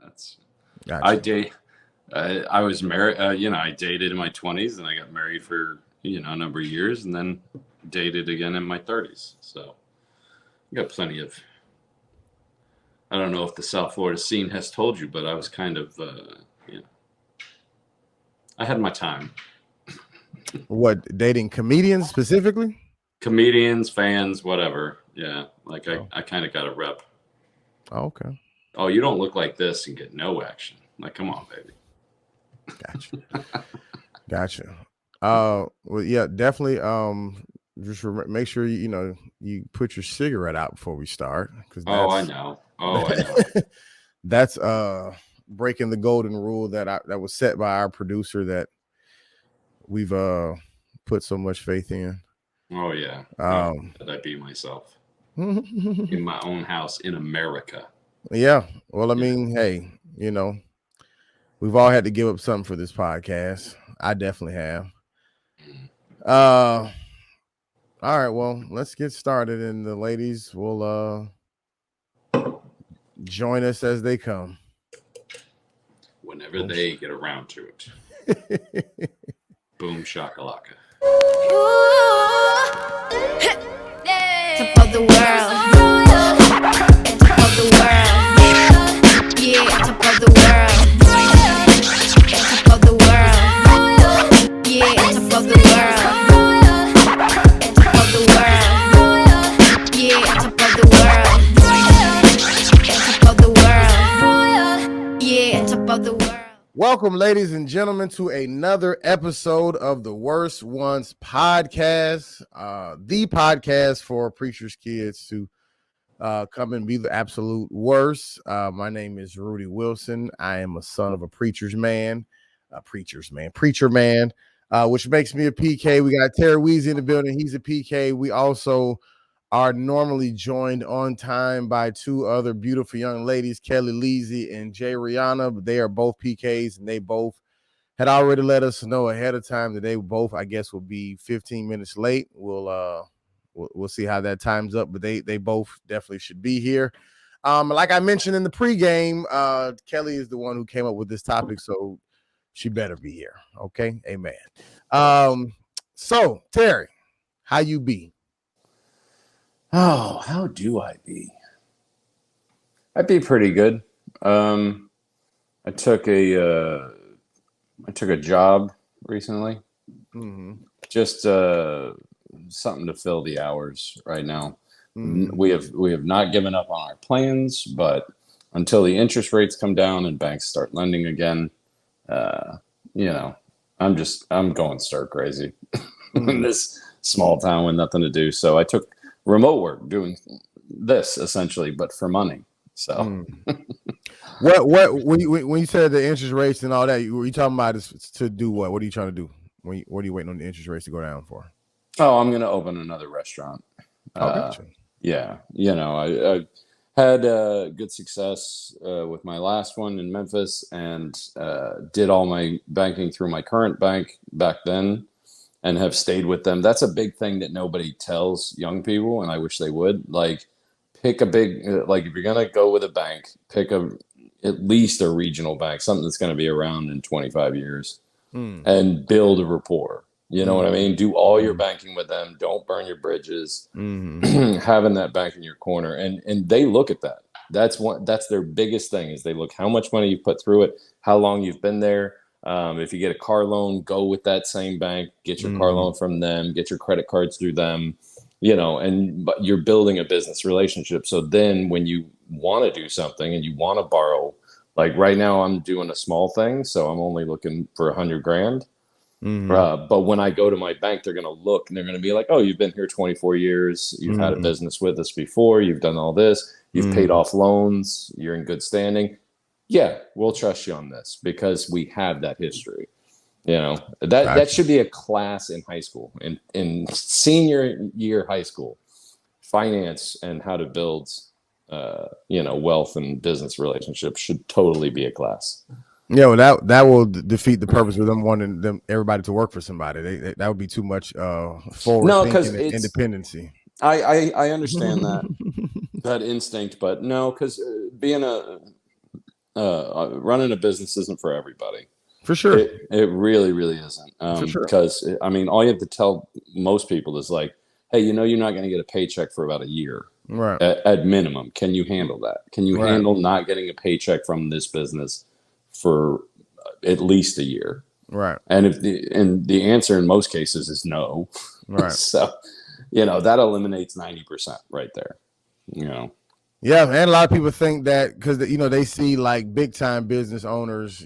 That's Gotcha. I was married. I dated in my 20s, and I got married for a number of years, and then dated again in my 30s. So I got plenty of. I don't know if the South Florida scene has told you, but I was kind of, I had my time. What, dating comedians specifically? Comedians, fans, whatever. Yeah, like I kind of got a rep. Oh, okay. Oh, you don't look like this and get no action. Like, come on, baby. Gotcha. Well, yeah, definitely. Just make sure you put your cigarette out before we start, because I know. That's breaking the golden rule that was set by our producer that we've put so much faith in. Oh yeah. I'd be myself in my own house in America. Yeah. Well, I mean, hey, we've all had to give up something for this podcast. I definitely have. All right, well, let's get started, and the ladies will join us as they come. Whenever they get around to it. Boom shakalaka. Top of the world. Top of the world. Yeah, top of the world. Top of the world. Yeah, top of the world. Top of the world. Yeah, top of the world. Top of the world. Yeah, top of the world. Welcome, ladies and gentlemen, to another episode of the Worst Ones Podcast, the podcast for preachers' kids to come and be the absolute worst. My name is Rudy Wilson. I am a son of a preacher man, which makes me a PK. We got Terry Weezy in the building. He's a PK. We also are normally joined on time by two other beautiful young ladies, Kellie Leezy and Jay Rihanna, but they are both PKs, and they both had already let us know ahead of time that they both, I guess, will be 15 minutes late. We'll see how that times up, but they both definitely should be here. Like I mentioned in the pregame, Kellie is the one who came up with this topic, so she better be here. Okay, amen. So Terry, how you be? Oh, how do I be? I'd be pretty good. I took a job recently. Mm-hmm. Just something to fill the hours right now. Mm-hmm. We have not given up on our plans, but until the interest rates come down and banks start lending again, I'm going stir crazy in this small town with nothing to do. So I took remote work doing this essentially, but for money. So what when you said the interest rates and all that, were you talking about is to do what? What are you trying to do? What are you waiting on the interest rates to go down for? Oh, I'm going to open another restaurant. Gotcha. Yeah. I had good success with my last one in Memphis, and did all my banking through my current bank back then, and have stayed with them. That's a big thing that nobody tells young people, and I wish they would. Like, pick a big, if you're going to go with a bank, pick at least a regional bank, something that's going to be around in 25 years, and build a rapport. You know what I mean? Do all your banking with them. Don't burn your bridges. Having that bank in your corner. And they look at that. That's their biggest thing, is they look how much money you put through it, how long you've been there. If you get a car loan, go with that same bank, get your car loan from them, get your credit cards through them, but you're building a business relationship. So then when you want to do something and you want to borrow, like right now I'm doing a small thing, so I'm only looking for $100,000. But when I go to my bank, they're going to look and they're going to be like, oh, you've been here 24 years. You've had a business with us before. You've done all this. You've paid off loans. You're in good standing. Yeah, we'll trust you on this because we have that history. That should be a class in high school, in senior year high school, finance and how to build, wealth and business relationships should totally be a class. Yeah, well, that will defeat the purpose of them wanting everybody to work for somebody. That would be too much forward thinking and independency. I understand that instinct, but no, because being running a business isn't for everybody. For sure. It really, really isn't. For sure. Because I mean, all you have to tell most people is like, hey, you're not going to get a paycheck for about a year, right? At minimum. Can you handle that? Can you handle not getting a paycheck from this business for at least a year? Right. And the answer in most cases is no. Right. So, that eliminates 90% right there. Yeah, and a lot of people think that because they see like big time business owners,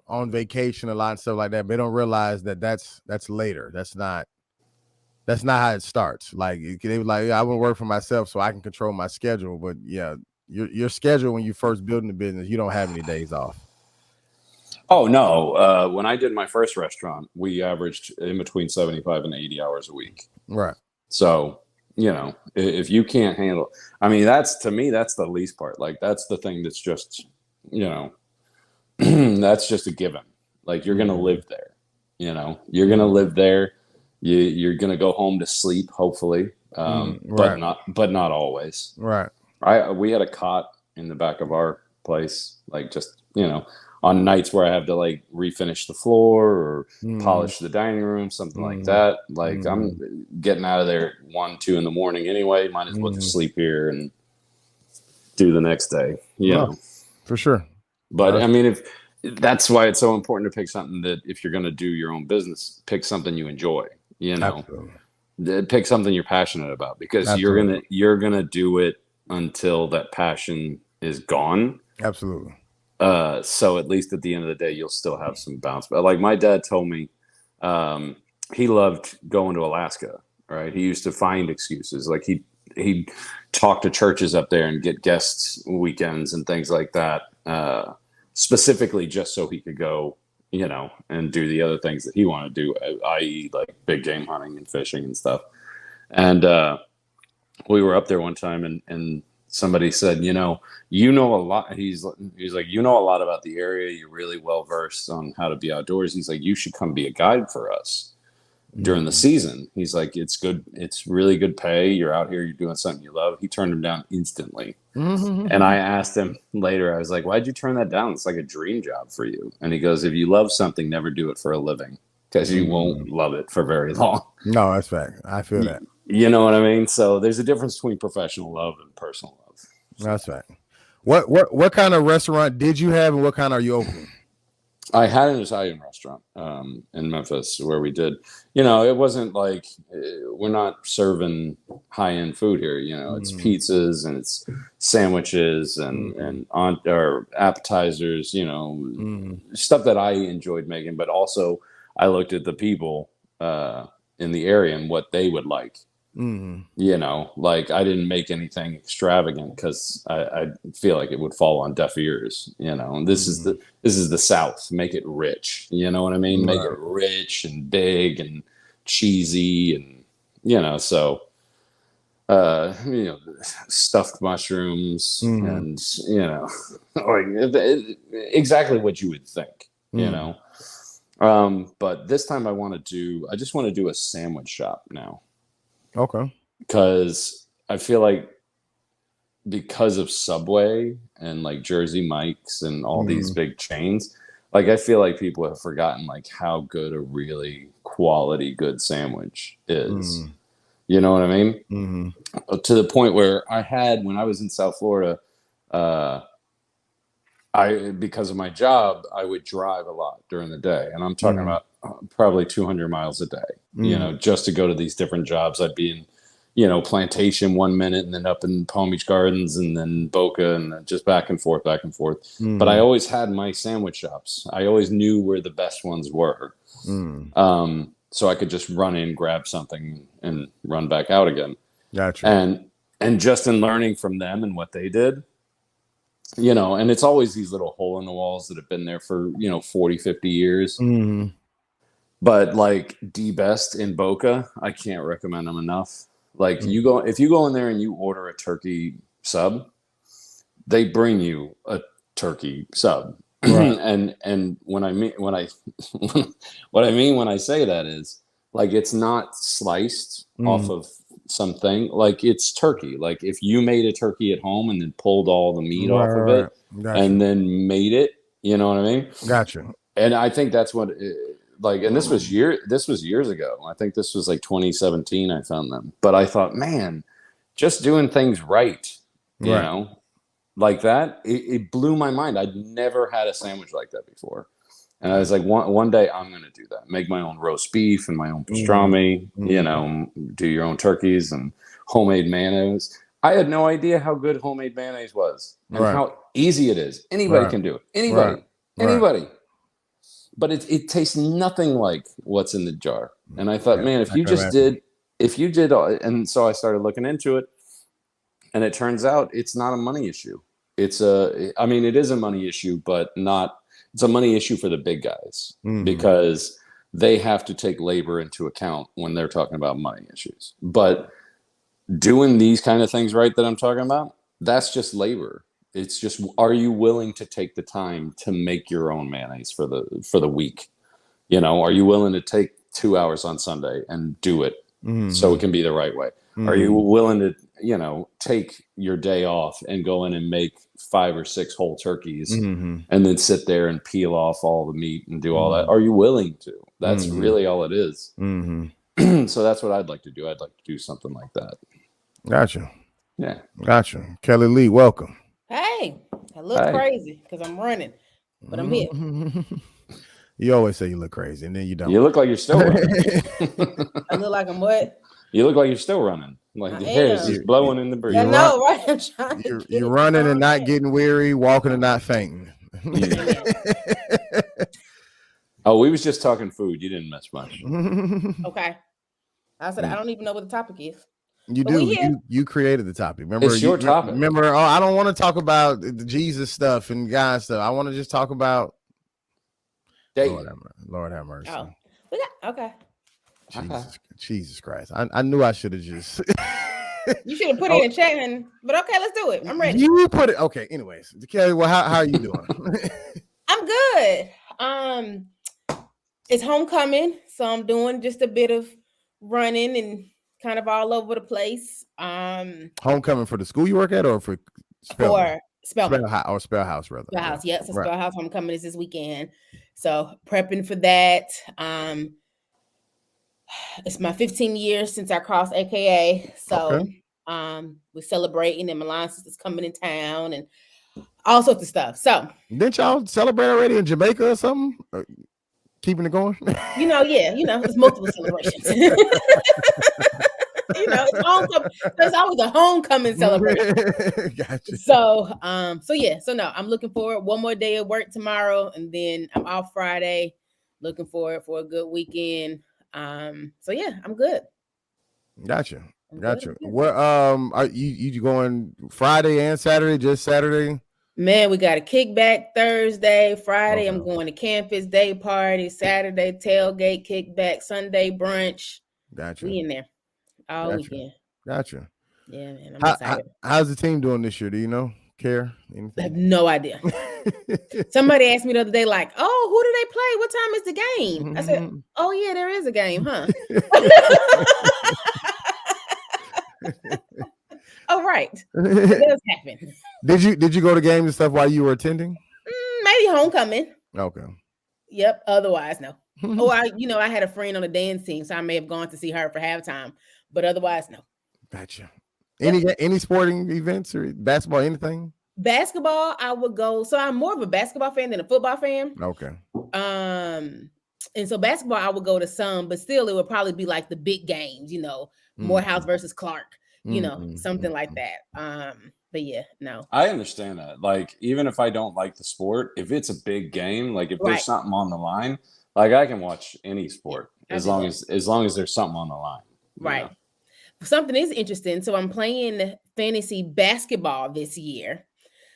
on vacation a lot and stuff like that. But they don't realize that that's later. That's not how it starts. Like they were like, I want to work for myself so I can control my schedule. But yeah, your schedule when you first building the business, you don't have any days off. Oh no! When I did my first restaurant, we averaged in between 75 and 80 hours a week. Right. So, if you can't handle, I mean, that's the least part. Like, that's the thing that's just, that's just a given. Like, you're going to live there, you're going to live there. You're going to go home to sleep, hopefully. But not always. Right. We had a cot in the back of our place, like just, on nights where I have to like refinish the floor or polish the dining room, something like that. Like I'm getting out of there 1, 2 in the morning anyway. Might as well just sleep here and do the next day. For sure. But I mean, if that's why it's so important to pick something that if you're going to do your own business, pick something you enjoy. Pick something you're passionate about because you're gonna do it until that passion is gone. Absolutely. So at least at the end of the day, you'll still have some bounce. But like my dad told me, he loved going to Alaska. Right? He used to find excuses. Like he'd talk to churches up there and get guests weekends and things like that, specifically just so he could go, and do the other things that he wanted to do, i.e. like big game hunting and fishing and stuff. And we were up there one time and somebody said, you know a lot. He's like, a lot about the area. You're really well versed on how to be outdoors. He's like, you should come be a guide for us during the season. He's like, it's good. It's really good pay. You're out here, you're doing something you love. He turned him down instantly. And I asked him later, I was like, why'd you turn that down? It's like a dream job for you. And he goes, if you love something, never do it for a living because you won't love it for very long. No, that's fact. I feel that. You know what I mean? So there's a difference between professional love and personal love. So. That's fact. What kind of restaurant did you have and what kind are you opening? I had an Italian restaurant in Memphis where we did, it wasn't like we're not serving high end food here. It's pizzas and it's sandwiches and or appetizers, stuff that I enjoyed making. But also I looked at the people in the area and what they would like. Like I didn't make anything extravagant because I feel like it would fall on deaf ears, and this is the South. Make it rich. You know what I mean? Make it rich and big and cheesy and, so, stuffed mushrooms and, like exactly what you would think, but this time I just want to do a sandwich shop now. Okay. Because I feel like because of Subway and like Jersey Mike's and all these big chains, like I feel like people have forgotten like how good a really quality good sandwich is. You know what I mean? To the point where when I was in South Florida, because of my job, I would drive a lot during the day, and I'm talking about probably 200 miles a day, just to go to these different jobs. I'd be in, Plantation 1 minute and then up in Palm Beach Gardens and then Boca and just back and forth. But I always had my sandwich shops. I always knew where the best ones were. So I could just run in, grab something and run back out again. Gotcha. And just in learning from them and what they did, and it's always these little hole in the walls that have been there for, 40, 50 years. But like D-Best in Boca, I can't recommend them enough. Like if you go in there and you order a turkey sub, they bring you a turkey sub. Right. and what I mean when I say that is like, it's not sliced off of something, like it's turkey. Like if you made a turkey at home and then pulled all the meat off of Right. it Gotcha. and then made it, you know what I mean? Gotcha. And I think that's what and this was years ago. I think this was like 2017 I found them. But I thought, man, just doing things right, you Right. know, like that, it blew my mind. I'd never had a sandwich like that before. And I was like, one day I'm going to do that. Make my own roast beef and my own pastrami, you know, do your own turkeys and homemade mayonnaise. I had no idea how good homemade mayonnaise was and how easy it is. Anybody can do it. Anybody. But it tastes nothing like what's in the jar. And I thought, man, if you did, and so I started looking into it, and it turns out it's not a money issue. It is a money issue, but it's a money issue for the big guys because they have to take labor into account when they're talking about money issues. But doing these kind of things right that I'm talking about, that's just labor. It's just, are you willing to take the time to make your own mayonnaise for the week? You know, are you willing to take 2 hours on Sunday and do it so it can be the right way? Are you willing to, you know, take your day off and go in and make 5 or 6 whole turkeys and then sit there and peel off all the meat and do all that? Are you willing to? That's really all it is. So that's what I'd like to do. I'd like to do something like that. Gotcha. Yeah. Gotcha. Kellie Lee, welcome. Hey, I look crazy because I'm running, but I'm here. You always say you look crazy, and then you don't. You look like you're still running. I look like I'm what? You look like you're still running. Like the hair is just blowing in the breeze. I know, right? You're running and not getting weary, walking and not fainting. Oh, we was just talking food. You didn't miss much. Okay. I said I don't even know what the topic is. You do. You created the topic. Remember, it's your topic. Remember, I don't want to talk about the Jesus stuff and God stuff. I want to just talk about Lord have mercy. Oh, okay. Jesus Christ. I knew I should have just You should have put it in chat, but okay, let's do it. I'm ready. You put it okay. Anyways, Kellie, well, how are you doing? I'm good. It's homecoming, so I'm doing just a bit of running and kind of all over the place. Homecoming for the school you work at, or for Spellman or Spellhouse rather. Spellhouse, yeah. So Spellhouse homecoming is this weekend, so prepping for that. It's my 15 years since I crossed a.k.a. So we're celebrating, and Milan's is coming in town, and all sorts of stuff. So didn't y'all celebrate already in Jamaica or something? Keeping it going? It's multiple celebrations. It's homecoming. There's always a homecoming celebration. Gotcha. So no, I'm looking forward. One more day of work tomorrow, and then I'm off Friday. Looking forward for a good weekend. I'm good. Gotcha. Where are you going Friday and Saturday? Just Saturday? Man, we got a kickback Thursday, Friday. I'm going to campus day party, Saturday tailgate kickback, Sunday brunch. Gotcha. We in there all weekend. Gotcha. Yeah, man. I'm excited. How's the team doing this year? Do you know? Care? Anything? I have no idea. Somebody asked me the other day, like, "Oh, who do they play? What time is the game?" I said, "Oh yeah, there is a game, huh?" Oh right, it does happen. Did you go to games and stuff while you were attending? Maybe homecoming. Okay. Yep. Otherwise, no. I had a friend on the dance team, so I may have gone to see her for halftime, but otherwise, no. Gotcha. Any sporting events or basketball, anything? Basketball, I would go. So I'm more of a basketball fan than a football fan. Okay. And so basketball, I would go to some, but still, it would probably be like the big games, Morehouse versus Clark, something like that. But yeah, no. I understand that. Like, even if I don't like the sport, if it's a big game, like if there's something on the line, like I can watch any sport as long as there's something on the line. Right. Something is interesting. So I'm playing fantasy basketball this year.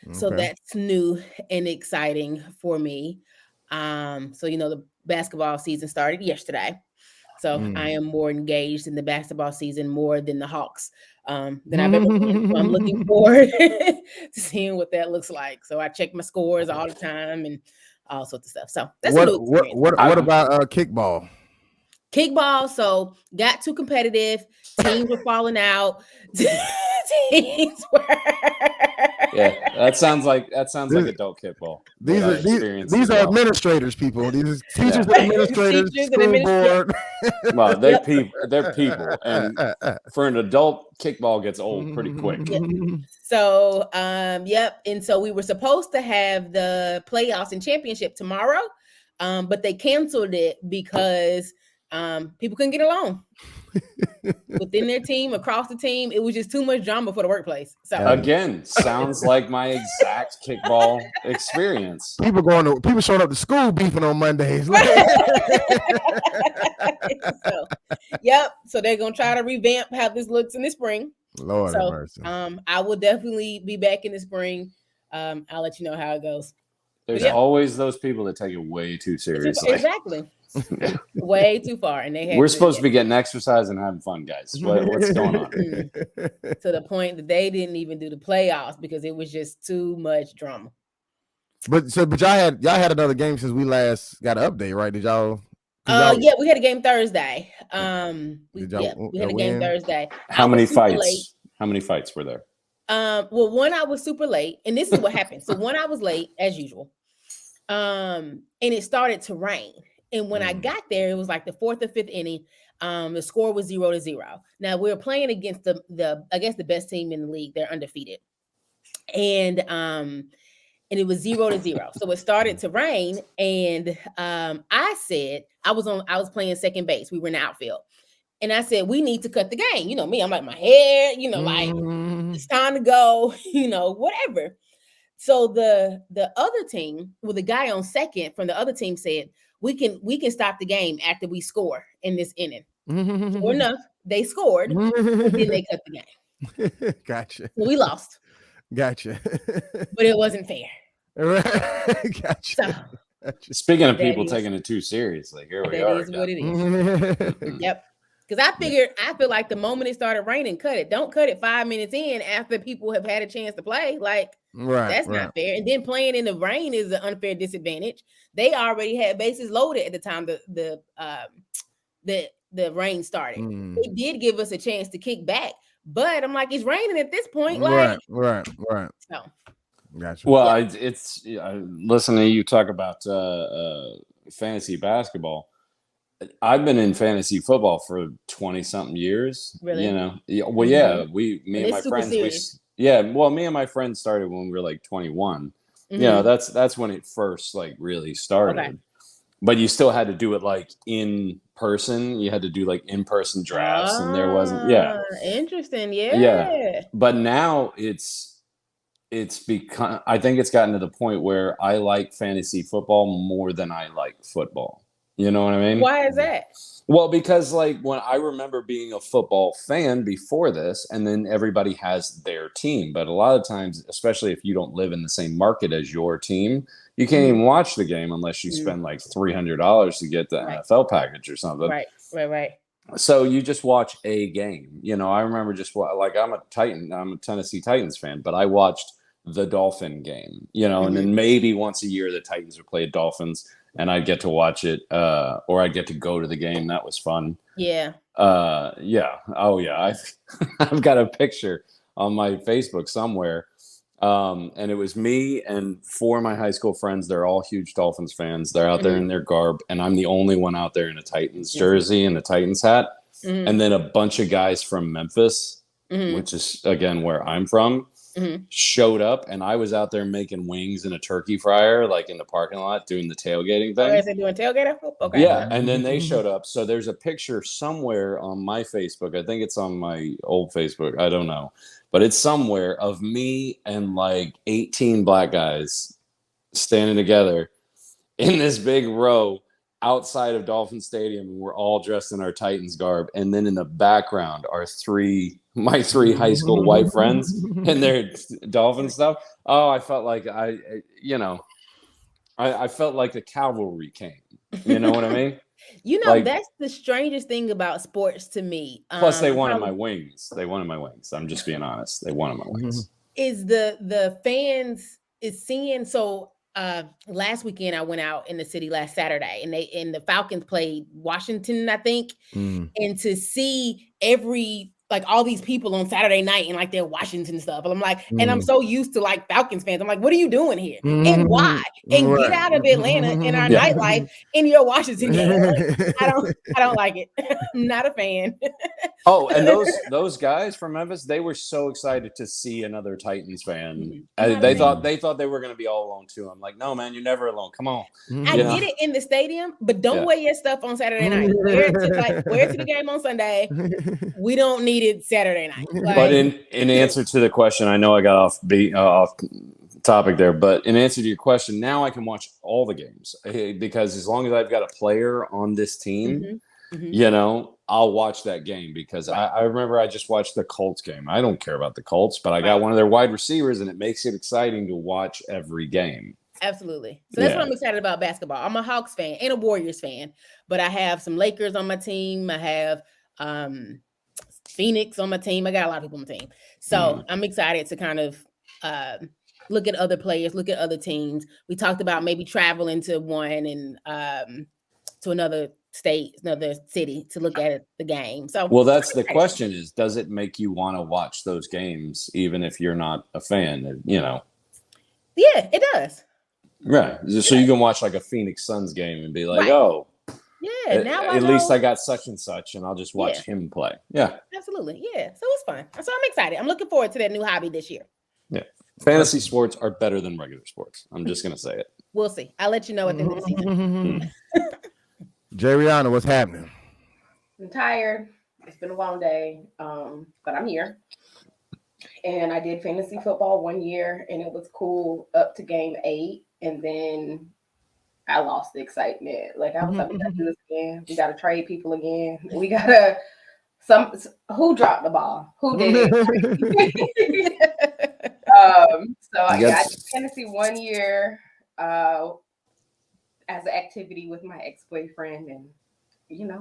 Okay. So that's new and exciting for me. The basketball season started yesterday. So I am more engaged in the basketball season more than the Hawks than I've ever been. So I'm looking forward to seeing what that looks like. So I check my scores all the time and all sorts of stuff. So that's what about kickball? kickball. So got too competitive. Teams were falling out. Teams were. Yeah, that sounds like adult kickball. These I are experienced these as are well. administrators, people. These are teachers Yeah. and administrators, Teachers and school board. Well, they're people, and for an adult, kickball gets old pretty quick. Yep. So, yep. And so we were supposed to have the playoffs and championship tomorrow, but they canceled it because people couldn't get along within their team, across the team. It was just too much drama for the workplace. So Again, sounds like my exact kickball experience. People showing up to school beefing on Mondays. So, yep. So they're gonna try to revamp how this looks in the spring. Lord have mercy. I will definitely be back in the spring. I'll let you know how it goes. There's always those people that take it way too seriously. Exactly. Way too far. And we're supposed to be getting exercise and having fun, guys. What's going on? To the point that they didn't even do the playoffs because it was just too much drama. But y'all had another game since we last got an update, right? Did y'all? Yeah, we had a game Thursday. We had a game Thursday. How many fights? How many fights were there? Well, one I was super late, and this is what happened. So one I was late as usual. And it started to rain. And when I got there, it was like the 4th or 5th inning. The score was 0-0. Now we were playing against the I guess the best team in the league. They're undefeated. And it was 0-0. So it started to rain. And I said, I was playing second base. We were in the outfield. And I said, we need to cut the game. You know me, I'm like my head, like it's time to go, whatever. So the other team, the guy on second from the other team said, we can stop the game after we score in this inning. Sure enough, they scored, and then they cut the game. Gotcha. So we lost. Gotcha. But it wasn't fair. Gotcha. So, speaking of people taking it too seriously, here we are. That is what it is. Yep. Because I feel like the moment it started raining, cut it. Don't cut it 5 minutes in after people have had a chance to play. Like, that's not fair. And then playing in the rain is an unfair disadvantage. They already had bases loaded at the time the rain started. They did give us a chance to kick back, but I'm like, it's raining at this point. Like, right. So. Gotcha. Well, it's listening to you talk about fantasy basketball. I've been in fantasy football for 20-something years. Really? Well, yeah. Me and my friends. Me and my friends started when we were like 21. That's when it first like really started. Okay. But you still had to do it like in person. You had to do like in-person drafts, and there wasn't. Yeah. Interesting. Yeah. Yeah. But now it's become. I think it's gotten to the point where I like fantasy football more than I like football. You know what I mean? Why is that? Well, because like when I remember being a football fan before this, and then everybody has their team. But a lot of times, especially if you don't live in the same market as your team, you can't even watch the game unless you spend like $300 to get the NFL package or something. Right. So you just watch a game. I remember I'm a Tennessee Titans fan, but I watched the Dolphin game, and then maybe once a year the Titans would play Dolphins. And I'd get to watch it, or I'd get to go to the game. That was fun. Yeah. Yeah. Oh, yeah. I've got a picture on my Facebook somewhere, and it was me and 4 of my high school friends. They're all huge Dolphins fans. They're out there in their garb, and I'm the only one out there in a Titans jersey and a Titans hat. And then a bunch of guys from Memphis, which is, again, where I'm from. Showed up, and I was out there making wings in a turkey fryer, like in the parking lot, doing the tailgating thing. Oh, is it doing tailgater? Okay. Yeah, and then they showed up. So there's a picture somewhere on my Facebook. I think it's on my old Facebook. I don't know, but it's somewhere of me and like 18 black guys standing together in this big row outside of Dolphin Stadium, and we're all dressed in our Titans garb. And then in the background are my 3 high school white friends and their Dolphin stuff. Oh, I felt like I felt like the cavalry came. You know what I mean? That's the strangest thing about sports to me. Plus, they wanted my wings. I'm just being honest. They wanted my wings. Is the fans is seeing so. last weekend I went out in the city last Saturday, and the Falcons played Washington, I think. And to see all these people on Saturday night and like their Washington stuff. And I'm like, and I'm so used to like Falcons fans. I'm like, what are you doing here? And why? And get out of Atlanta in our nightlife in your Washington game. Like, I don't like it. I'm not a fan. Oh, and those guys from Memphis, they were so excited to see another Titans fan. They thought they were going to be all alone too. I'm like, no, man, you're never alone. Come on. I get it in the stadium, but don't wear your stuff on Saturday night. Wear it to the game on Sunday. We don't need it Saturday night. But in answer to the question, I know I got off topic there, but in answer to your question, now I can watch all the games because as long as I've got a player on this team, I'll watch that game because I remember I just watched the Colts game. I don't care about the Colts, but I got one of their wide receivers, and it makes it exciting to watch every game. Absolutely. So that's what I'm excited about basketball. I'm a Hawks fan and a Warriors fan, but I have some Lakers on my team. I have Phoenix on my team. I got a lot of people on my team. So I'm excited to kind of look at other players, look at other teams. We talked about maybe traveling to one and to another state, another city to look at the game. So well, that's the question is, does it make you want to watch those games even if you're not a fan? Yeah, it does. Right. So you can watch like a Phoenix Suns game and be like, oh, yeah, now at least I got such and such, and I'll just watch him play. Yeah. Absolutely. Yeah. So it's fun. So I'm excited. I'm looking forward to that new hobby this year. Yeah. Fantasy sports are better than regular sports. I'm just going to say it. We'll see. I'll let you know at the end of the season. Rihanna, what's happening? I'm tired. It's been a long day, but I'm here. And I did fantasy football 1 year, and it was cool up to game 8. And then I lost the excitement. Like, I was like, we got to do this again. We got to trade people again. We got to who dropped the ball? Who did it? So I did fantasy 1 year as an activity with my ex-boyfriend, and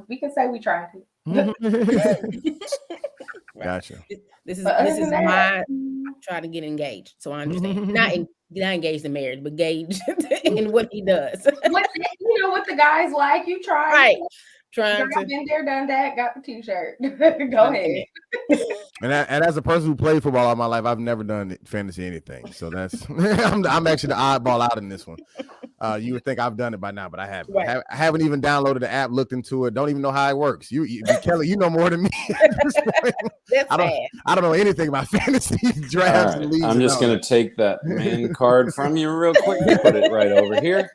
we can say we tried it. Gotcha. This is my trying to get engaged, so I understand. Not engaged in marriage, but engaged in what he does. What the guys like, you try. Right. I've been there, done that, got the t-shirt. Go ahead. And as a person who played football all my life, I've never done fantasy anything. So that's I'm actually the oddball out in this one. You would think I've done it by now, but I haven't. Right. I haven't even downloaded the app, looked into it. Don't even know how it works. Kelly, you know more than me. I don't know anything about fantasy drafts. Right. I'm just gonna take that main card from you real quick and put it right over here.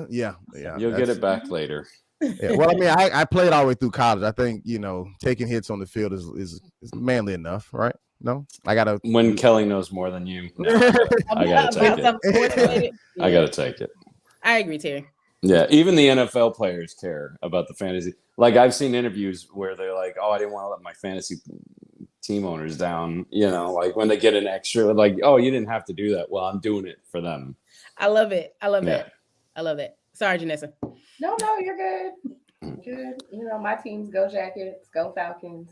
Yeah. You'll get it back later. Yeah, well, I mean, I played all the way through college. I think taking hits on the field is manly enough, right? No, I gotta. When Kelly knows more than you, I gotta take it. I gotta take it. I agree, Terry. Yeah, even the NFL players care about the fantasy. Like I've seen interviews where they're like, "Oh, I didn't want to let my fantasy team owners down." Like when they get an extra, like, "Oh, you didn't have to do that." Well, I'm doing it for them. I love it. I love that. I love that. Sorry, Janessa. No, you're good. Good. My team's go Jackets, go Falcons.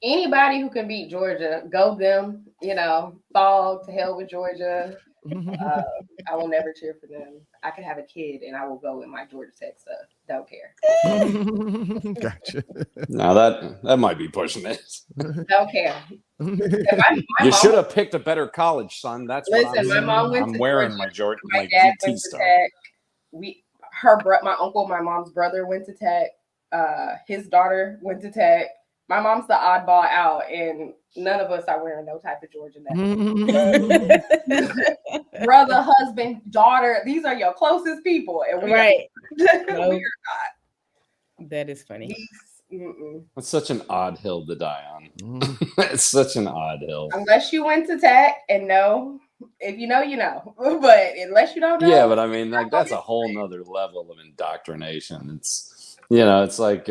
Anybody who can beat Georgia, go them. Fall to hell with Georgia. I will never cheer for them. I could have a kid and I will go with my Georgia Tech stuff. Don't care. Gotcha. Now that might be pushing it. Don't care. You should have picked a better college, son. That's what my mom went I'm to wearing Georgia. my dad GT went to stuff. Tech. My uncle, my mom's brother went to Tech. His daughter went to Tech. My mom's the oddball out, and none of us are wearing no type of Georgia necklace. Brother, husband, daughter, these are your closest people, and we are not. That is funny. It's such an odd hill to die on. It's such an odd hill. Unless you went to Tech and know. If you know, you know. But unless you don't know. Yeah, but I mean, like that's a whole nother level of indoctrination. It's it's like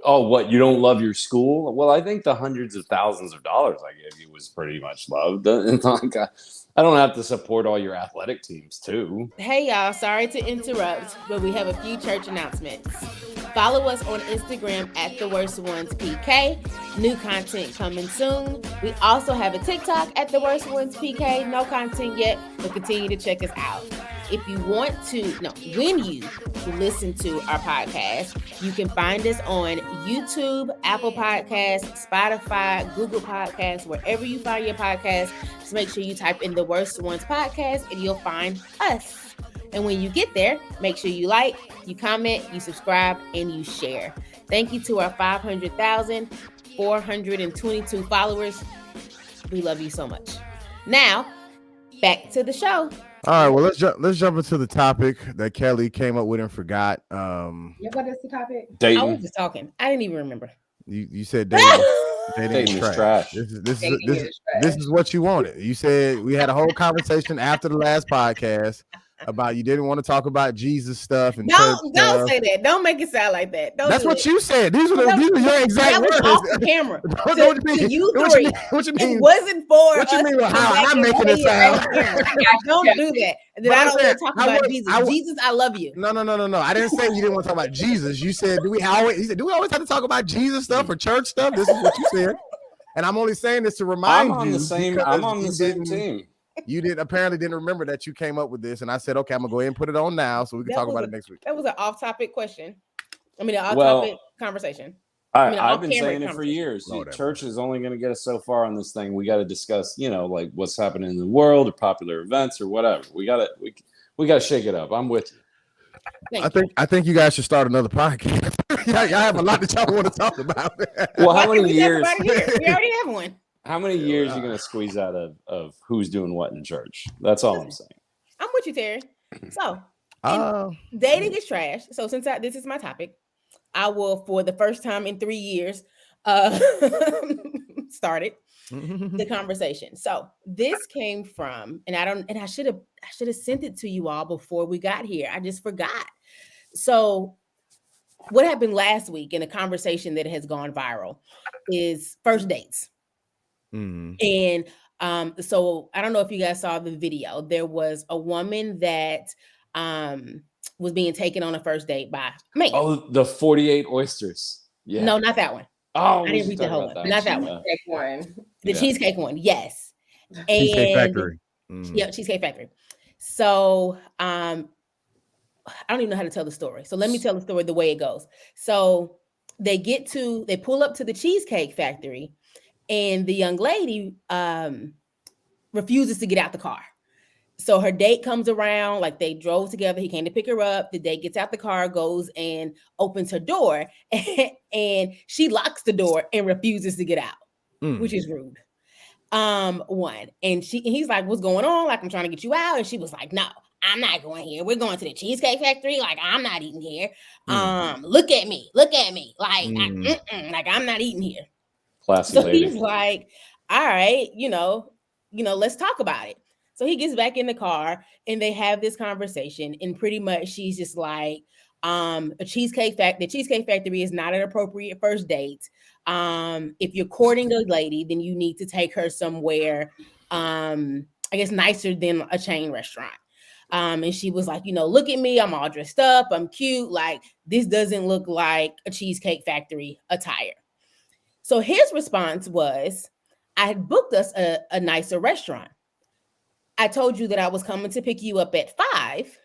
what, you don't love your school? Well, I think the hundreds of thousands of dollars I gave you was pretty much loved. It's like, I don't have to support all your athletic teams too. Hey y'all, sorry to interrupt, but we have a few church announcements. Follow us on Instagram at TheWorstOnesPK. New content coming soon. We also have a TikTok at TheWorstOnesPK. No content yet, but continue to check us out. If you want to, when you listen to our podcast, you can find us on YouTube, Apple Podcasts, Spotify, Google Podcasts, wherever you find your podcast. Just make sure you type in The Worst Ones Podcast and you'll find us. And when you get there, make sure you like, you comment, you subscribe, and you share. Thank you to our 500,422 followers. We love you so much. Now, back to the show. All right, well, let's jump into the topic that Kellie came up with and forgot. Yeah, what is the topic? Dating. I was just talking. I didn't even remember. You said dating. Dating is trash. This is what you wanted. You said we had a whole conversation after the last podcast about you didn't want to talk about Jesus stuff and don't say that. Don't make it sound like that. That's what you said. These were your exact words. Off the camera. What you mean? What you mean? It wasn't for. What you mean? How I'm making it sound? Don't do that. And then I don't want to talk about Jesus. Jesus, I love you. No. I didn't say you didn't want to talk about Jesus. You said do we always have to talk about Jesus stuff or church stuff? This is what you said. And I'm only saying this to remind you. I'm on the same team. You apparently didn't remember that you came up with this, and I said, okay, I'm gonna go ahead and put it on now so we can talk about it next week. That was an off-topic question. I mean, an off-topic conversation. I've been saying it for years. Church is only going to get us so far on this thing. We got to discuss, like what's happening in the world or popular events or whatever. We got to shake it up. I'm with you. I think you guys should start another podcast. y'all have a lot that y'all want to talk about. Well, how many years? We already have one. How many years are you going to squeeze out of who's doing what in church? That's all I'm saying. I'm with you, Terry. So, dating is trash. So since this is my topic, I will, for the first time in 3 years, started the conversation. So this came from, and I should have sent it to you all before we got here. I just forgot. So what happened last week in a conversation that has gone viral is first dates. And so I don't know if you guys saw the video. There was a woman that was being taken on a first date by a man. Oh, the 48 oysters. Yeah. No, not that one. Oh, I didn't read the whole one. Not that one. The Yeah. cheesecake one, yes. Cheesecake Factory. Yeah, Cheesecake Factory. So I don't even know how to tell the story. So let me tell the story the way it goes. So they pull up to the Cheesecake Factory, and the young lady refuses to get out the car. So her date comes around, like they drove together. He came to pick her up. The date gets out the car, goes and opens her door, and she locks the door and refuses to get out, which is rude. One. And he's like, what's going on? Like, I'm trying to get you out. And she was like, no, I'm not going here. We're going to the Cheesecake Factory. Like, I'm not eating here. Look at me. Like, like I'm not eating here. Classy so lady. He's like, all right, let's talk about it. So he gets back in the car and they have this conversation, and pretty much she's just like, the Cheesecake Factory is not an appropriate first date. If you're courting a lady, then you need to take her somewhere, I guess nicer than a chain restaurant. And she was like, look at me, I'm all dressed up, I'm cute. Like, this doesn't look like a Cheesecake Factory attire. So his response was, I had booked us a nicer restaurant. I told you that I was coming to pick you up at 5.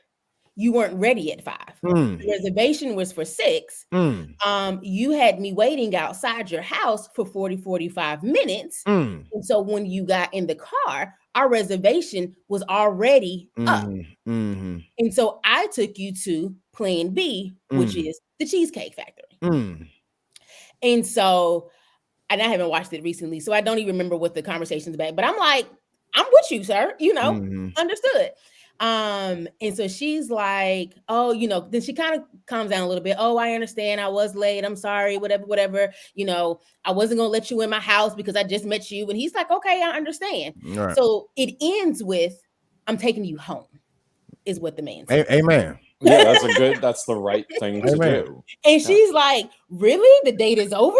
You weren't ready at 5. The reservation was for 6. You had me waiting outside your house for 45 minutes. And so when you got in the car, our reservation was already up. And so I took you to plan B, which is the Cheesecake Factory. And so, and I haven't watched it recently, so I don't even remember what the conversation's about, but I'm like, I'm with you, sir, understood. And so she's like, oh, then she kind of calms down a little bit. Oh, I understand. I was late. I'm sorry, whatever. I wasn't going to let you in my house because I just met you. And he's like, okay, I understand. Right. So it ends with, I'm taking you home, is what the man says. Amen. Yeah, that's the right thing to do. And she's like, really? The date is over?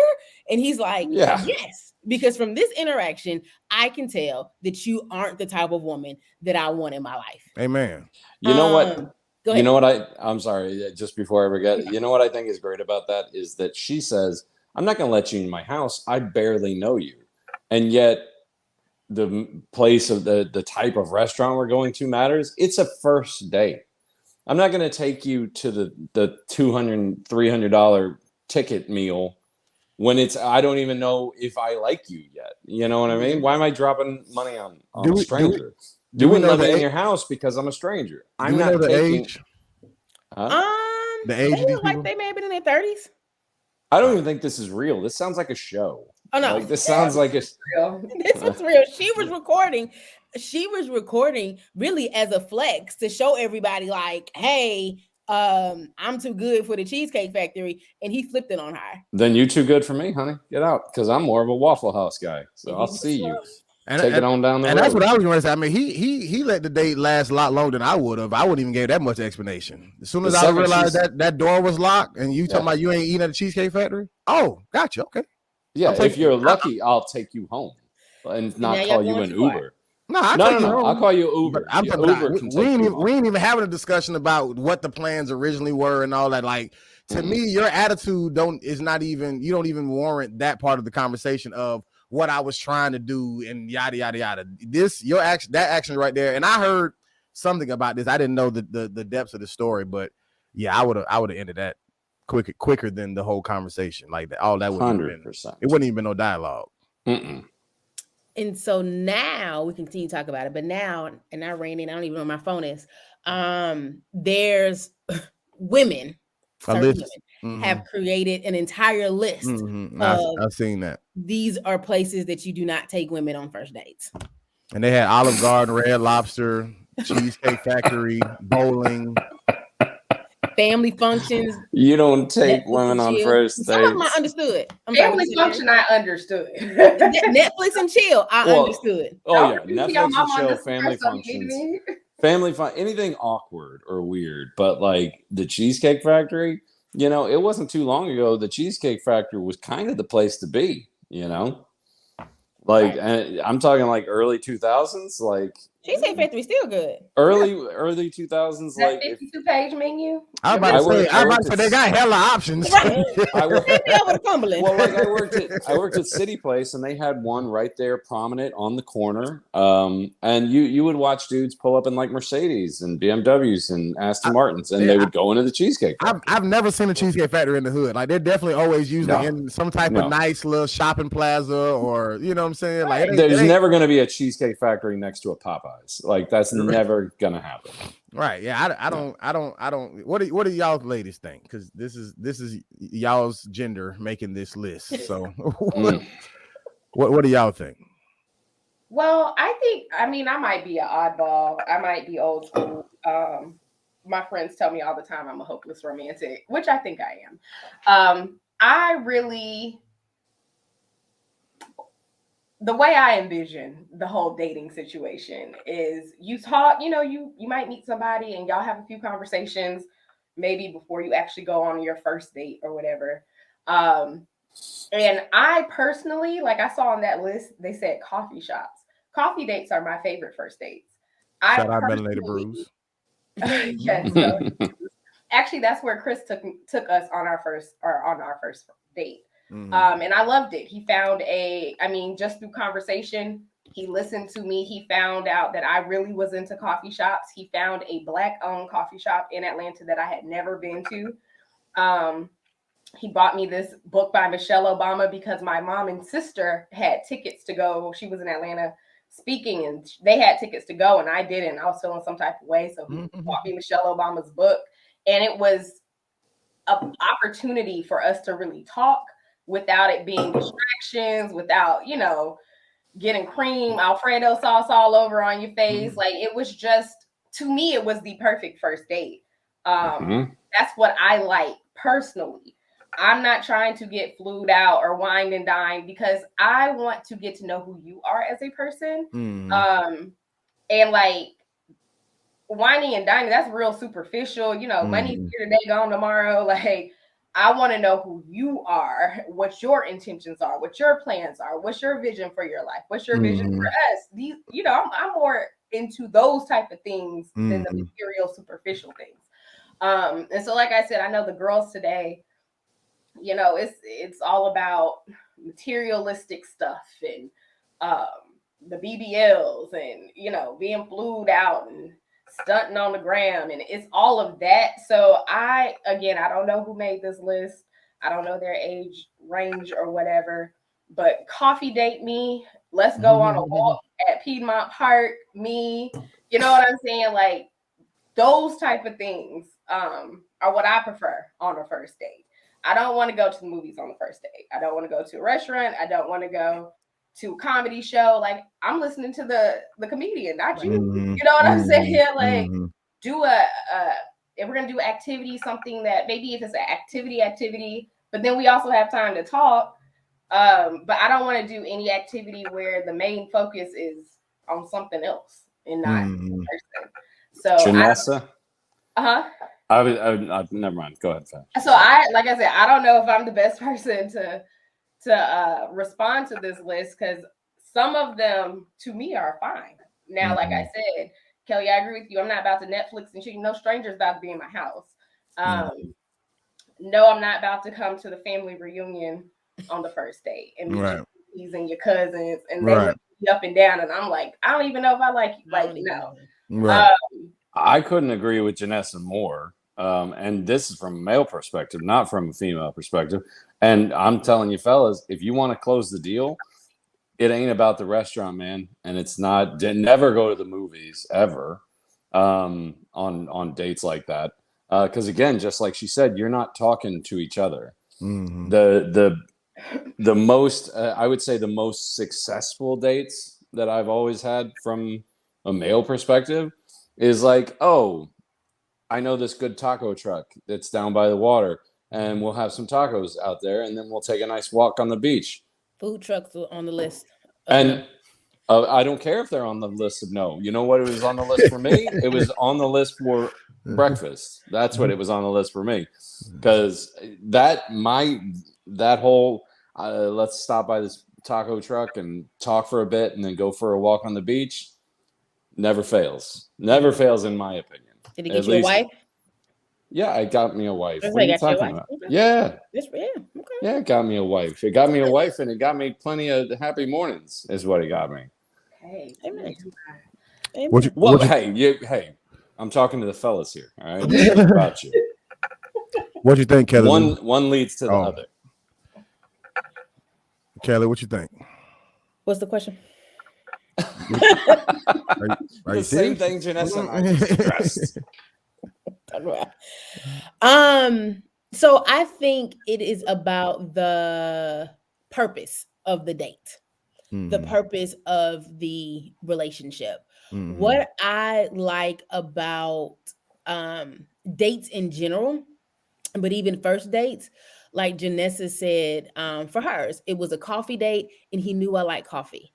And he's like, yes. Because from this interaction, I can tell that you aren't the type of woman that I want in my life. Amen. You know what? Go ahead. You know what I'm sorry, just before I forget, you know what I think is great about that is that she says, I'm not going to let you in my house. I barely know you. And yet the place of the type of restaurant we're going to matters. It's a first date. I'm not going to take you to the $200, $300 ticket meal when I don't even know if I like you yet. You know what I mean? Why am I dropping money on a stranger? You wouldn't let me in your house because I'm a stranger. I'm know not the taking. age? Huh? The They age of these look like people? they may have been in their 30s. I don't even think this is real. This sounds like a show. Oh no, Like this sounds like a. Real. this was real. She was recording. She was recording really as a flex to show everybody, like, hey, I'm too good for the Cheesecake Factory, and he flipped it on her. Then you too good for me, honey. Get out, because I'm more of a Waffle House guy. So And I'll he was see you. slow. Take it on down the road. And that's what I was going to say. I mean, he let the date last a lot longer than I would have. I wouldn't even give that much explanation. As soon as I realized that door was locked, and you talking about you ain't eating at the Cheesecake Factory. Oh, gotcha. Okay. Yeah, if you're lucky, I'll take you home and not call you an Uber. No, no. I'll call you Uber. I'm Uber talking can take you home. We ain't even having a discussion about what the plans originally were and all that. Like, to me, your attitude you don't even warrant that part of the conversation of what I was trying to do and yada yada yada. That action right there. And I heard something about this. I didn't know the depths of the story, but yeah, I would have ended that quicker than the whole conversation. Like that, all that would 100%. It wouldn't even been no dialogue. And so now we continue to talk about it, but now, and I ran in, I don't even know where my phone is. There's women, have created an entire list. I've seen that. These are places that you do not take women on first dates. And they had Olive Garden, Red Lobster, Cheesecake Factory, bowling, family functions. You don't take women on first dates. Some of them I understood. Family function, I understood. Netflix and chill, I understood. Oh yeah, Netflix and chill, family functions, anything awkward or weird. But like the Cheesecake Factory, it wasn't too long ago. The Cheesecake Factory was kind of the place to be. Like, and I'm talking like early 2000s, like. Cheesecake Factory still good. Early 2000s, that 52-page menu. I was about to say they got hella options. I worked over to Cumberland. Well, like I worked at City Place, and they had one right there, prominent on the corner. And you would watch dudes pull up in like Mercedes and BMWs and Aston Martins, and they would go into the Cheesecake Factory. I've never seen a Cheesecake Factory in the hood. Like they're definitely always usually in some type of nice little shopping plaza, or you know what I'm saying. Like there's never going to be a Cheesecake Factory next to a Popeyes. Like that's never gonna happen. Right? Yeah. I don't. What do y'all ladies think? Because this is y'all's gender making this list. So what do y'all think? Well, I might be an oddball. I might be old school. My friends tell me all the time I'm a hopeless romantic, which I think I am. The way I envision the whole dating situation is you talk, you might meet somebody and y'all have a few conversations, maybe before you actually go on your first date or whatever. And I personally, like I saw on that list, they said coffee shops. Coffee dates are my favorite first dates. Shout out Melanated Brews. Yes. So, actually, that's where Chris took us on our first date. And I loved it. He found just through conversation, he listened to me. He found out that I really was into coffee shops. He found a Black-owned coffee shop in Atlanta that I had never been to. He bought me this book by Michelle Obama because my mom and sister had tickets to go. She was in Atlanta speaking, and they had tickets to go, and I didn't. I was feeling some type of way, so he bought me Michelle Obama's book, and it was an opportunity for us to really talk without it being distractions, without, getting cream, Alfredo sauce all over on your face. Like, it was just, to me, it was the perfect first date. That's what I like personally. I'm not trying to get flued out or wined and dined because I want to get to know who you are as a person. And like whining and dining, that's real superficial. Money's here today, gone tomorrow. Like, I want to know who you are, what your intentions are, what your plans are, what's your vision for your life, what's your vision for us. I'm more into those type of things than the material, superficial things. And so, like I said, I know the girls today, you know, it's all about materialistic stuff and the BBLs and, you know, being flued out and stunting on the gram, and it's all of that. So I don't know who made this list. I don't know their age range or whatever, but coffee date me. Let's go on a walk at Piedmont Park. Me, you know what I'm saying? Like those type of things are what I prefer on a first date. I don't want to go to the movies on the first date. I don't want to go to a restaurant. I don't want to go to a comedy show. Like I'm listening to the comedian, not you. You know what I'm saying? Like do a if we're gonna do activity, something that maybe if it's an activity, but then we also have time to talk. But I don't want to do any activity where the main focus is on something else and not the person. So Janessa? I Never mind. Go ahead, Fat. so like I said, I don't know if I'm the best person to respond to this list because some of them to me are fine. Now, like I said, Kelly, I agree with you. I'm not about to Netflix and chill. No stranger's about to be in my house. No, I'm not about to come to the family reunion on the first date and meet your aunties and your cousins, and they look me up and down, and I'm like, I don't even know if I like you. Like, no. I couldn't agree with Janessa more. And this is from a male perspective, not from a female perspective. And I'm telling you, fellas, if you want to close the deal, it ain't about the restaurant, man. And it's not. Never go to the movies ever on dates like that. Because again, just like she said, you're not talking to each other. The most I would say the most successful dates that I've always had from a male perspective is like, oh, I know this good taco truck that's down by the water, and we'll have some tacos out there, and then we'll take a nice walk on the beach. Food trucks are on the list. And I don't care if they're on the list of no. You know what it was on the list for me? It was on the list for breakfast. That's what it was on the list for me. Because that whole let's stop by this taco truck and talk for a bit and then go for a walk on the beach never fails. Never fails in my opinion. Did it get you a wife? Yeah, it got me a wife. What are you talking about? Okay. Yeah. Okay. Yeah, it got me a wife. It got me a wife, and it got me plenty of happy mornings. Is what it got me. Hey, Amen. Hey, I'm talking to the fellas here. All right, this is about you. What you think, Kelly? One leads to the other. Kelly, what you think? What's the question? Are you same thing Janessa and I just addressed. So I think it is about the purpose of the date, the purpose of the relationship. What I like about dates in general, but even first dates, like Janessa said, for hers, it was a coffee date and he knew I like coffee.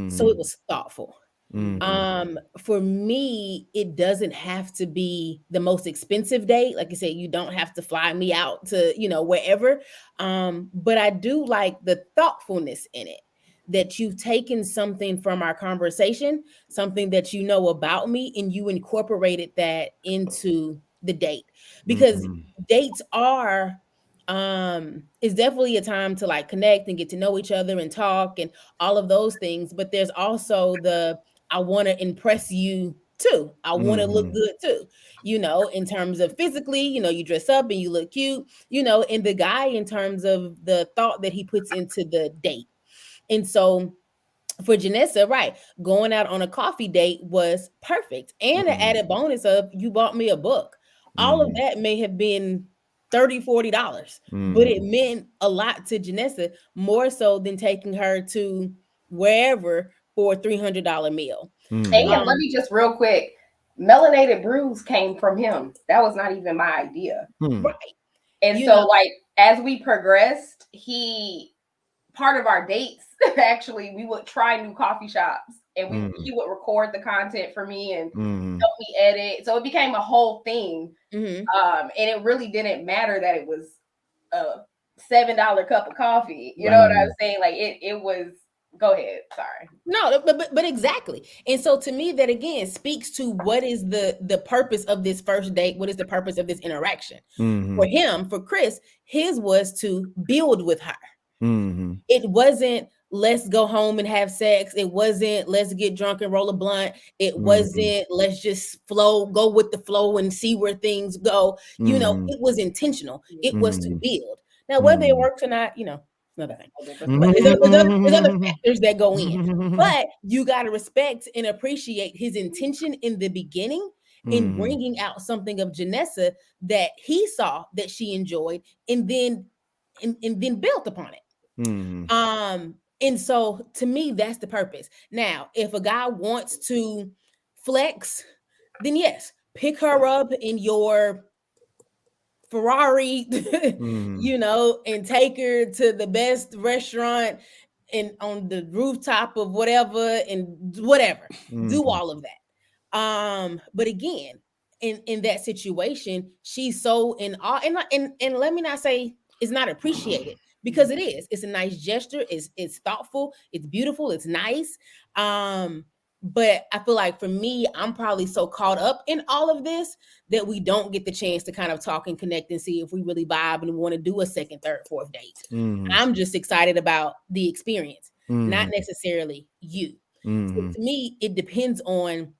So it was thoughtful. For me, it doesn't have to be the most expensive date. Like I said, you don't have to fly me out to, wherever. But I do like the thoughtfulness in it, that you've taken something from our conversation, something that you know about me, and you incorporated that into the date. Because dates are it's definitely a time to like connect and get to know each other and talk and all of those things. But there's also I want to impress you too. I want to look good too, in terms of physically, you dress up and you look cute, and the guy in terms of the thought that he puts into the date. And so for Janessa, right, going out on a coffee date was perfect. And an added bonus of you bought me a book. All of that may have been $30-$40, but it meant a lot to Janessa, more so than taking her to wherever for a $300 meal. And let me just real quick, melanated brews came from him. That was not even my idea. Right. And like as we progressed, part of our dates, actually, we would try new coffee shops and he would record the content for me and help me edit. So it became a whole thing. And it really didn't matter that it was a $7 cup of coffee. You know what I'm saying? Like it was Go ahead. Sorry. No, but exactly. And so to me, that again speaks to what is the purpose of this first date? What is the purpose of this interaction? Mm-hmm. For him, for Chris, his was to build with her. Mm-hmm. It wasn't let's go home and have sex. It wasn't let's get drunk and roll a blunt. It wasn't let's just go with the flow and see where things go. You know, it was intentional. It was to build. Now, whether it works or not, you know, another thing. But there's other factors that go in. But you got to respect and appreciate his intention in the beginning in bringing out something of Janessa that he saw that she enjoyed, and then built upon it. And so to me, that's the purpose. Now, if a guy wants to flex, then yes, pick her up in your Ferrari, you know, and take her to the best restaurant and on the rooftop of whatever and whatever. Do all of that. But again, in that situation, she's so in awe, and let me not say it's not appreciated, because it is. It's a nice gesture. It's thoughtful. It's beautiful. It's nice. But I feel like for me, I'm probably so caught up in all of this that we don't get the chance to kind of talk and connect and see if we really vibe and want to do a second, third, fourth date. I'm just excited about the experience, not necessarily you. So to me, it depends on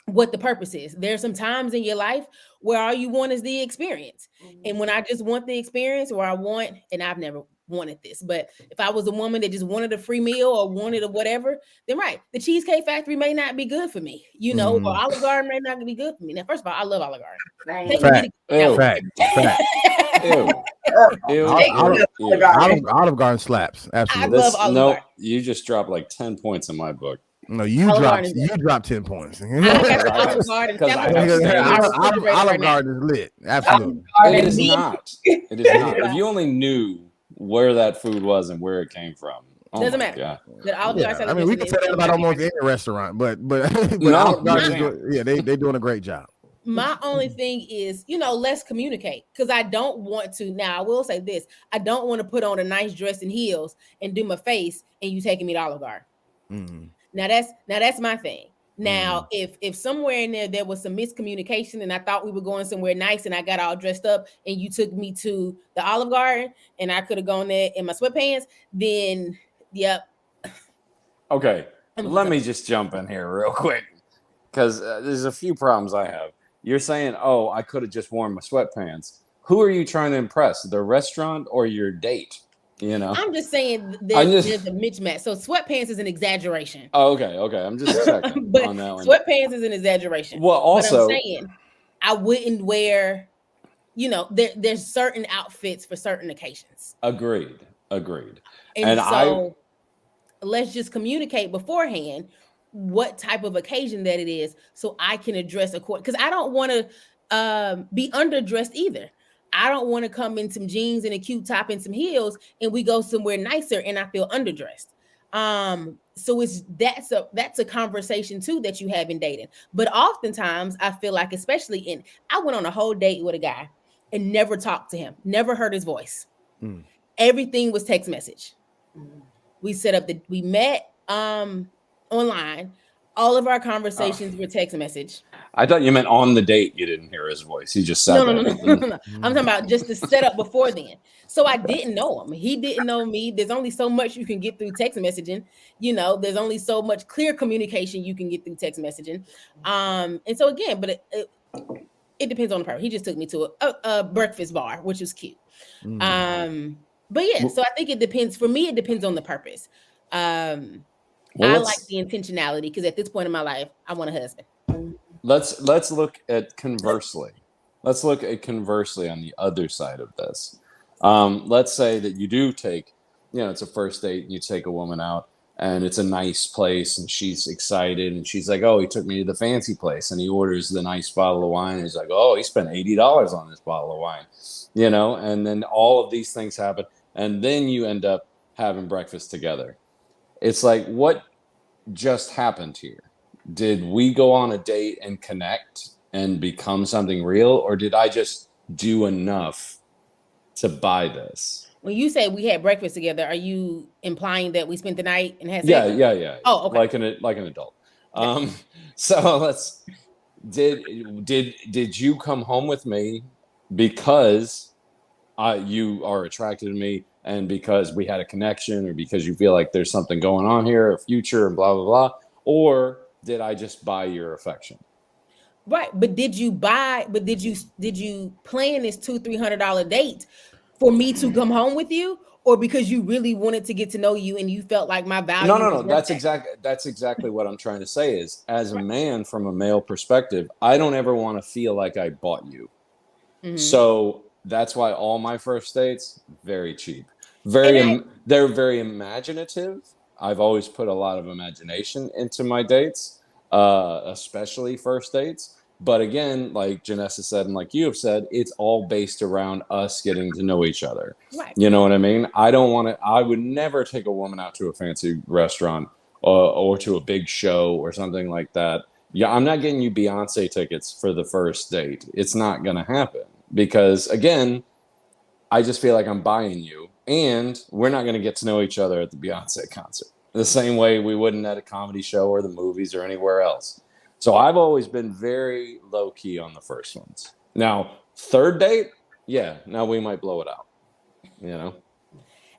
what the purpose is. There's some times in your life where all you want is the experience. And when I just want the experience, or I want, and I've never wanted this, but if I was a woman that just wanted a free meal or wanted a whatever, then right, the Cheesecake Factory may not be fact, you know, or Olive Garden may not be good for me. Now, first of all, I love Olive Garden. Olive Garden slaps. Absolutely. I love Olive Garden. You just dropped like 10 points in my book. No, you dropped 10 points. Olive Garden is lit. Absolutely. It is not. It is not. If you only knew where that food was and where it came from. Doesn't matter. I mean, we can say that about almost any restaurant, but Olive Garden, they're doing a great job. My only thing is, you know, let's communicate, because I don't want to. Now, I will say this: I don't want to put on a nice dress and heels and do my face, and you taking me to Olive Garden. Now that's my thing. Now, if somewhere in there was some miscommunication and I thought we were going somewhere nice and I got all dressed up and you took me to the Olive Garden and I could have gone there in my sweatpants, then yep. Okay, let me just jump in here real quick, because there's a few problems I have. You're saying, oh, I could have just worn my sweatpants. Who are you trying to impress? The restaurant or your date? You know, I'm just saying there's a mismatch. So sweatpants is an exaggeration. Oh, okay. I'm just checking but on that one. Sweatpants is an exaggeration. Well, also, but I'm saying I wouldn't wear, you know, there's certain outfits for certain occasions. Agreed. And so let's just communicate beforehand what type of occasion that it is, so I can address because I don't want to be underdressed either. I don't want to come in some jeans and a cute top and some heels and we go somewhere nicer and I feel underdressed. So that's a conversation too that you have in dating. But oftentimes I feel like, especially I went on a whole date with a guy and never talked to him, never heard his voice. Everything was text message. We met online. All of our conversations were text message. I thought you meant on the date you didn't hear his voice. He just sat there. No. I'm talking about just the setup before then. So I didn't know him. He didn't know me. There's only so much you can get through text messaging. You know, there's only so much clear communication you can get through text messaging. And so again, but it depends on the person. He just took me to a breakfast bar, which was cute. But yeah, so I think it depends. For me, it depends on the purpose. I like the intentionality, because at this point in my life, I want a husband. Let's look at conversely. Let's look at conversely on the other side of this. Let's say that you do take, it's a first date and you take a woman out and it's a nice place and she's excited and she's like, oh, he took me to the fancy place, and he orders the nice bottle of wine. And he's like, oh, he spent $80 on this bottle of wine, and then all of these things happen. And then you end up having breakfast together. It's like, what just happened here? Did we go on a date and connect and become something real? Or did I just do enough to buy this? When you say we had breakfast together, are you implying that we spent the night and had Yeah, sex? yeah. Oh, okay. Like an adult. Gotcha. So did you come home with me because you are attracted to me and because we had a connection or because you feel like there's something going on here, a future and blah blah blah, or did I just buy your affection? Right, but did you plan this $200-300 date for me to come home with you, or because you really wanted to get to know you and you felt like my value was No. worth That's exactly what I'm trying to say is as a that? man from a male perspective, I don't ever want to feel like I bought you. Mm-hmm. So that's why all my first dates very cheap. And I They're very imaginative. I've always put a lot of imagination into my dates, especially first dates. But again, like Janessa said, and like you have said, it's all based around us getting to know each other. right. You know what I mean? I don't want to. I would never take a woman out to a fancy restaurant or to a big show or something like that. Yeah, I'm not getting you Beyonce tickets for the first date. It's not going to happen because, again, I just feel like I'm buying you, and we're not going to get to know each other at the Beyonce concert the same way we wouldn't at a comedy show or the movies or anywhere else. So I've always been very low key on the first ones. Now, third date, yeah, now we might blow it out, you know?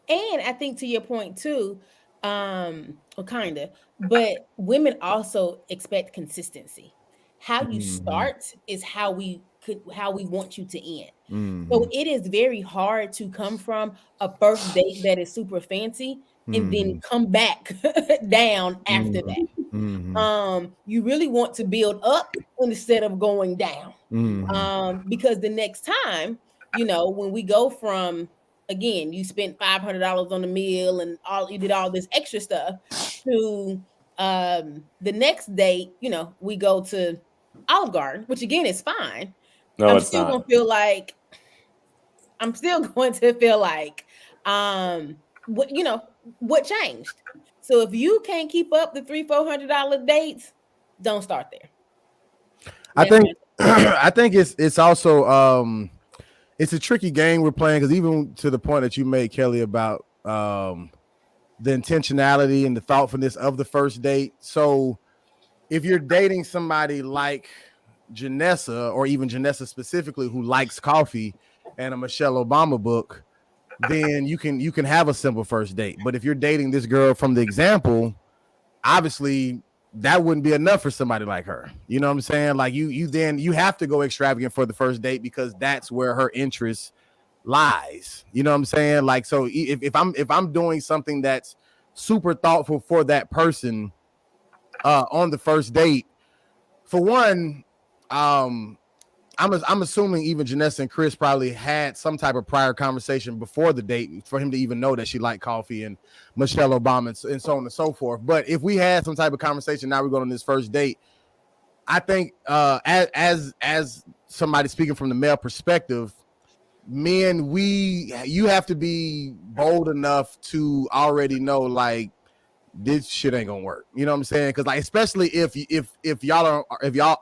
And I think to your point too, or kind of, but women also expect consistency. How you Mm-hmm. start is how we want you to end. Mm-hmm. So it is very hard to come from a first date that is super fancy and then Mm-hmm. come back down after Mm-hmm. that. Mm-hmm. You really want to build up instead of going down. Mm-hmm. Because the next time, when we go from, again, you spent $500 on the meal and you did all this extra stuff, to the next date, we go to Olive Garden, which again is fine. No, I'm it's still gonna not. feel like I'm still going to feel like what changed. So if you can't keep up the $300-400 dates, don't start there. I That's think my I think it's also it's a tricky game we're playing because even to the point that you made, Kelly, about the intentionality and the thoughtfulness of the first date. So if you're dating somebody like Janessa, or even Janessa specifically, who likes coffee and a Michelle Obama book, then you can have a simple first date. But if you're dating this girl from the example, obviously that wouldn't be enough for somebody like her. You know what I'm saying? Like you have to go extravagant for the first date because that's where her interest lies. You know what I'm saying? Like, so if I'm doing something that's super thoughtful for that person on the first date, for one, I'm assuming even Janessa and Chris probably had some type of prior conversation before the date for him to even know that she liked coffee and Michelle Obama and so on and so forth. But if we had some type of conversation, now we're going on this first date. I think as somebody speaking from the male perspective, men, you have to be bold enough to already know, like, this shit ain't gonna work. You know what I'm saying? Because, like, especially if y'all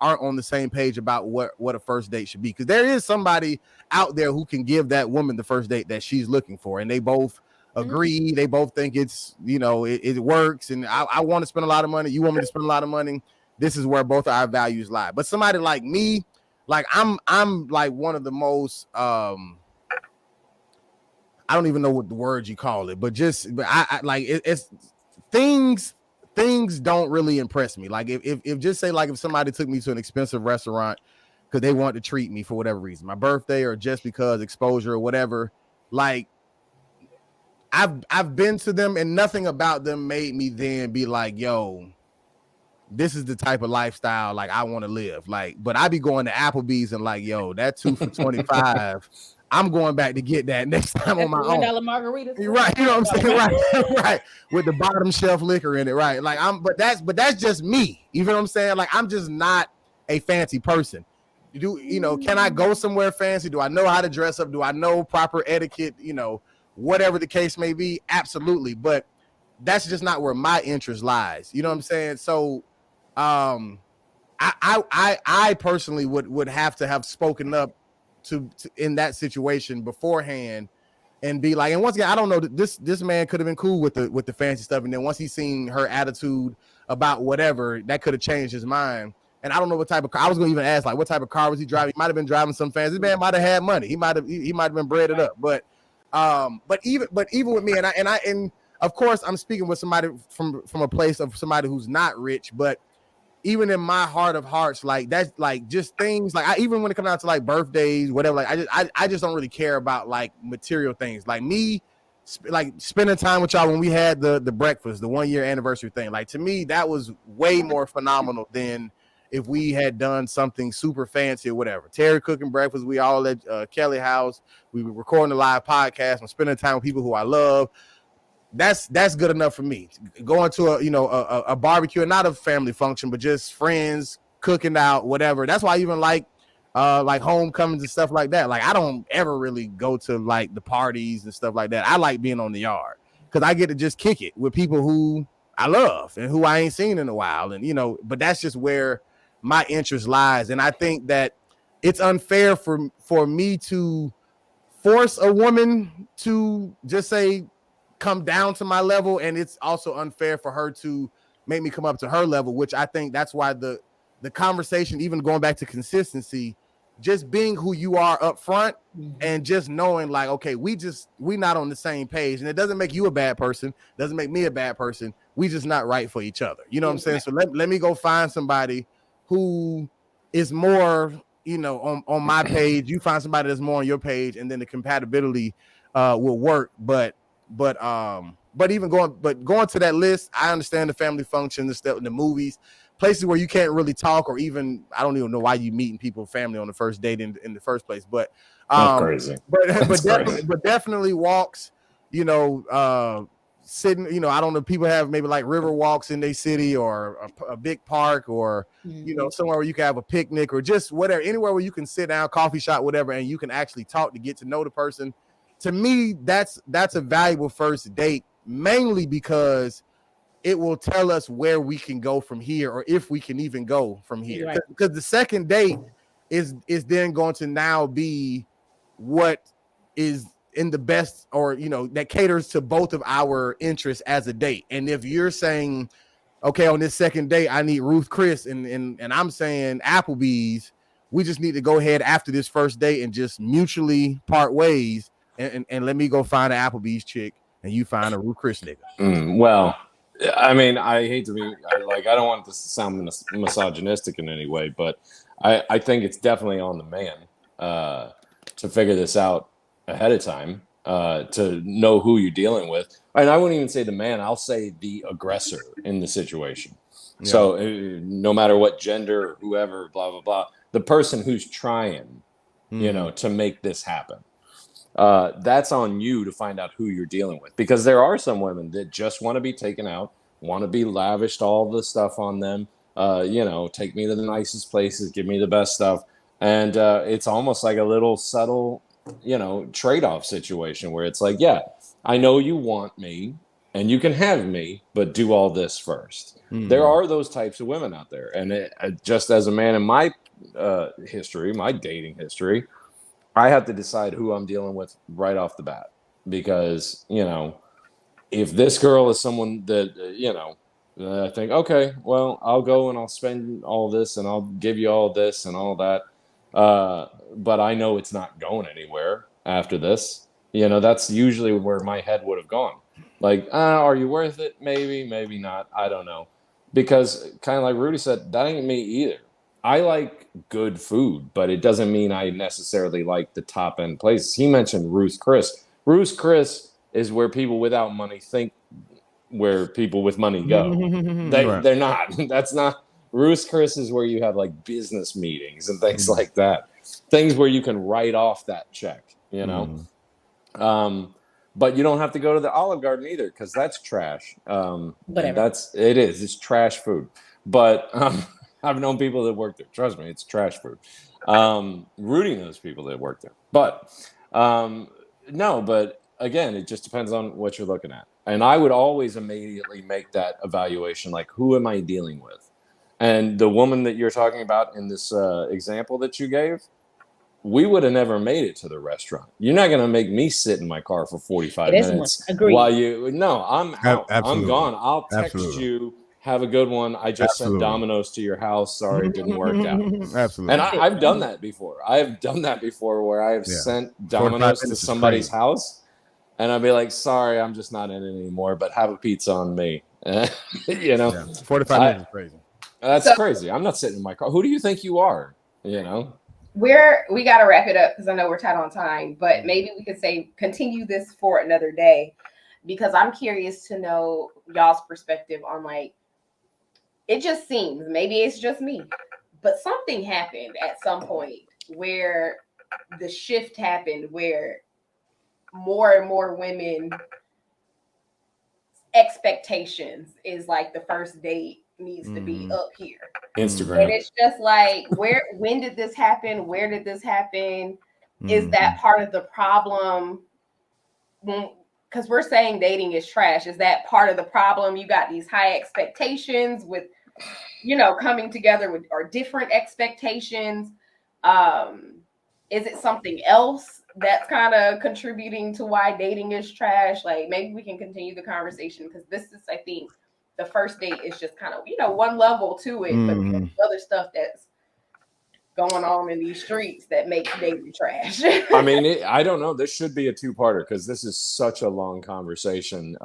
aren't on the same page about what a first date should be, because there is somebody out there who can give that woman the first date that she's looking for, and they both agree. They both think it's it works, and I want to spend a lot of money. You want me to spend a lot of money. This is where both of our values lie. But somebody like me, like I'm like one of the most I don't even know what the word you call it, but I like it's things don't really impress me. Like if just say, like, if somebody took me to an expensive restaurant because they want to treat me for whatever reason, my birthday or just because exposure or whatever, like I've been to them and nothing about them made me then be like, yo, this is the type of lifestyle like I want to live. Like, but I be going to Applebee's and like, yo, that 2 for $25. I'm going back to get that next time on That's my the own. $1 margaritas. Right, you know what I'm saying? Right, right. With the bottom shelf liquor in it, right? Like but that's just me. You know what I'm saying? Like, I'm just not a fancy person. Can I go somewhere fancy? Do I know how to dress up? Do I know proper etiquette? Whatever the case may be, absolutely. But that's just not where my interest lies. You know what I'm saying? So I personally would have to have spoken up to in that situation beforehand and be like, and once again, I don't know, this man could have been cool with the fancy stuff, and then once he seen her attitude about whatever, that could have changed his mind. And I don't know what type of car. I was gonna even ask, like, what type of car was he driving? He might have been driving some fancy. This man might have had money. He might have been breaded up. But even with me, and of course I'm speaking with somebody from a place of somebody who's not rich, but even in my heart of hearts, like that's like just things like even when it comes down to like birthdays, whatever, like I just don't really care about like material things. Like me, like spending time with y'all when we had the breakfast, the 1 year anniversary thing. Like to me, that was way more phenomenal than if we had done something super fancy or whatever. Terry cooking breakfast, we all at Kellie house, we were recording a live podcast, I'm spending time with people who I love. That's good enough for me. Going to a barbecue, and not a family function, but just friends cooking out, whatever. That's why I even like homecomings and stuff like that. Like I don't ever really go to like the parties and stuff like that. I like being on the yard because I get to just kick it with people who I love and who I ain't seen in a while. And but that's just where my interest lies. And I think that it's unfair for me to force a woman to just say come down to my level, and it's also unfair for her to make me come up to her level, which I think that's why the conversation, even going back to consistency, just being who you are up front and just knowing like, okay, we not on the same page, and it doesn't make you a bad person, doesn't make me a bad person, we just not right for each other, you know what I'm saying? So let me go find somebody who is more on my page, you find somebody that's more on your page, and then the compatibility will work. But even going to that list, I understand the family function, the stuff in the movies, places where you can't really talk, or even I don't even know why you meeting people, family on the first date in the first place. But crazy. But definitely walks, sitting, I don't know, people have maybe like river walks in their city, or a big park, or somewhere where you can have a picnic, or just whatever, anywhere where you can sit down, coffee shop, whatever, and you can actually talk to get to know the person. To me, that's a valuable first date, mainly because it will tell us where we can go from here, or if we can even go from here. Right. Because the second date is then going to now be what is in the best, or that caters to both of our interests as a date. And if you're saying, okay, on this second date, I need Ruth Chris, and I'm saying Applebee's, we just need to go ahead after this first date and just mutually part ways. And let me go find an Applebee's chick, and you find a Ruth Chris nigga. Well, I mean, I hate to be I don't want this to sound misogynistic in any way, but I think it's definitely on the man to figure this out ahead of time, to know who you're dealing with. And I wouldn't even say the man, I'll say the aggressor in the situation. Yeah. So no matter what gender or whoever, blah, blah, blah, the person who's trying, to make this happen. That's on you to find out who you're dealing with, because there are some women that just want to be taken out, want to be lavished all the stuff on them, take me to the nicest places, give me the best stuff. And it's almost like a little subtle, trade-off situation where it's like, yeah, I know you want me and you can have me, but do all this first. There are those types of women out there. And just as a man in my history, my dating history, I have to decide who I'm dealing with right off the bat, because, if this girl is someone that, I think, okay, well, I'll go and I'll spend all this and I'll give you all this and all that. But I know it's not going anywhere after this. That's usually where my head would have gone. Like, are you worth it? Maybe, maybe not. I don't know. Because kind of like Rudy said, that ain't me either. I like good food, but it doesn't mean I necessarily like the top end places. He mentioned Ruth Chris. Ruth Chris is where people without money think where people with money go. They're not. That's not. Ruth Chris is where you have like business meetings and things like that. Things where you can write off that check, But you don't have to go to the Olive Garden either, because that's trash. It's trash food. But I've known people that work there. Trust me, it's trash food. Rudy knows people that work there. But but again, it just depends on what you're looking at. And I would always immediately make that evaluation, like, who am I dealing with? And the woman that you're talking about in this example that you gave, we would have never made it to the restaurant. You're not going to make me sit in my car for 45 minutes Agreed. while no, I'm out. Absolutely. I'm gone. I'll text you. Have a good one. I just sent Domino's to your house. Sorry, it didn't work out. Absolutely. And I've done that before. I've done that before where I have sent Domino's to somebody's house, and I'll be like, sorry, I'm just not in it anymore, but have a pizza on me. 45 minutes is crazy. That's crazy. I'm not sitting in my car. Who do you think you are? We got to wrap it up because I know we're tight on time, but maybe we could continue this for another day, because I'm curious to know y'all's perspective on it just seems, maybe it's just me, but something happened at some point where the shift happened where more and more women expectations is the first date needs to be up here. Instagram. And it's just when did this happen? Where did this happen? Is that part of the problem? Because we're saying dating is trash. Is that part of the problem? You got these high expectations with, coming together with or different expectations. Is it something else that's kind of contributing to why dating is trash? Maybe we can continue the conversation, because this is, I think, the first date is just kind of, one level to it, but there's other stuff that's going on in these streets that makes dating trash. I mean, I don't know. This should be a two-parter because this is such a long conversation.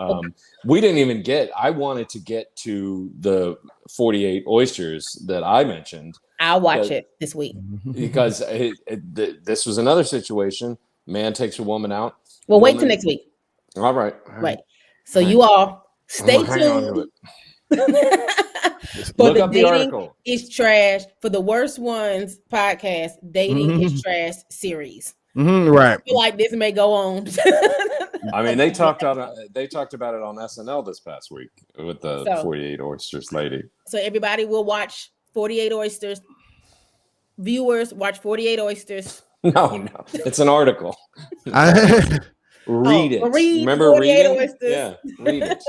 We didn't even I wanted to get to the 48 oysters that I mentioned. I'll watch it this week. Because this was another situation. Man takes a woman out. Well, wait till next week. All right. Right. So you all stay tuned. For Look up the Dating article. Is Trash for the Worst Ones podcast, Dating is Trash series. Right. I feel like this may go on. I mean, they talked about it on SNL this past week with the 48 oysters lady. So everybody will watch 48 oysters. Viewers watch 48 oysters. No, it's an article. Read it. Remember 48 reading? oysters. Yeah, read it.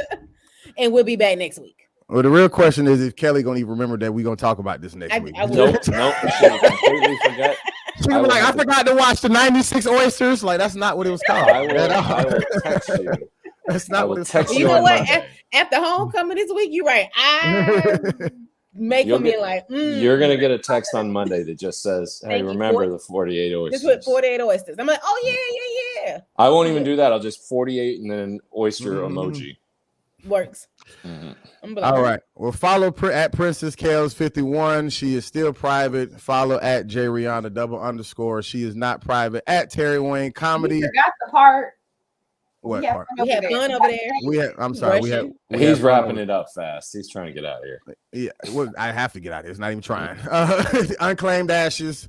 And we'll be back next week. Well, the real question is if Kelly gonna even remember that we're gonna talk about this next week. Nope. She completely forget. She was I forgot to watch the 96 oysters. That's not what it was called. I will text you. That's not what it's called. You know what? After homecoming this week, you're right. I make them in You're gonna get a text on Monday that just says, "Hey, remember the 48 oysters." Just put 48 oysters. I'm like, oh yeah. I won't even do that. I'll just 48 and then oyster emoji. Works. All right. Well, follow at Princess Kales 51. She is still private. Follow at JRihanna _. She is not private. At Terry Wayne Comedy. You forgot the part. What part? We have fun over there. I'm sorry. He's wrapping it up fast. He's trying to get out of here. Yeah. Well, I have to get out of here. It's not even trying. Unclaimed Ashes.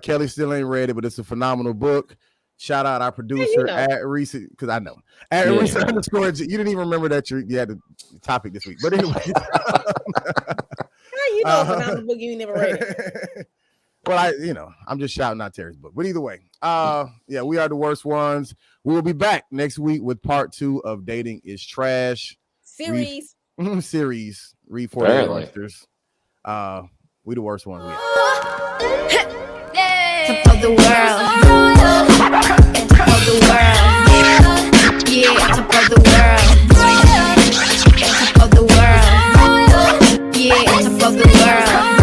Kelly still ain't read it, but it's a phenomenal book. Shout out our producer at Reese, because I know at Reese _. You didn't even remember that you had the topic this week, but anyway. You know, phenomenal book you never read it. Well, I'm just shouting out Terry's book, but either way, we are the worst ones. We will be back next week with part 2 of Dating is Trash series. Read 48 oysters. We the worst ones. Top of the world. Top of the world. Yeah, top of the world. Top of the world. Yeah, top of the world.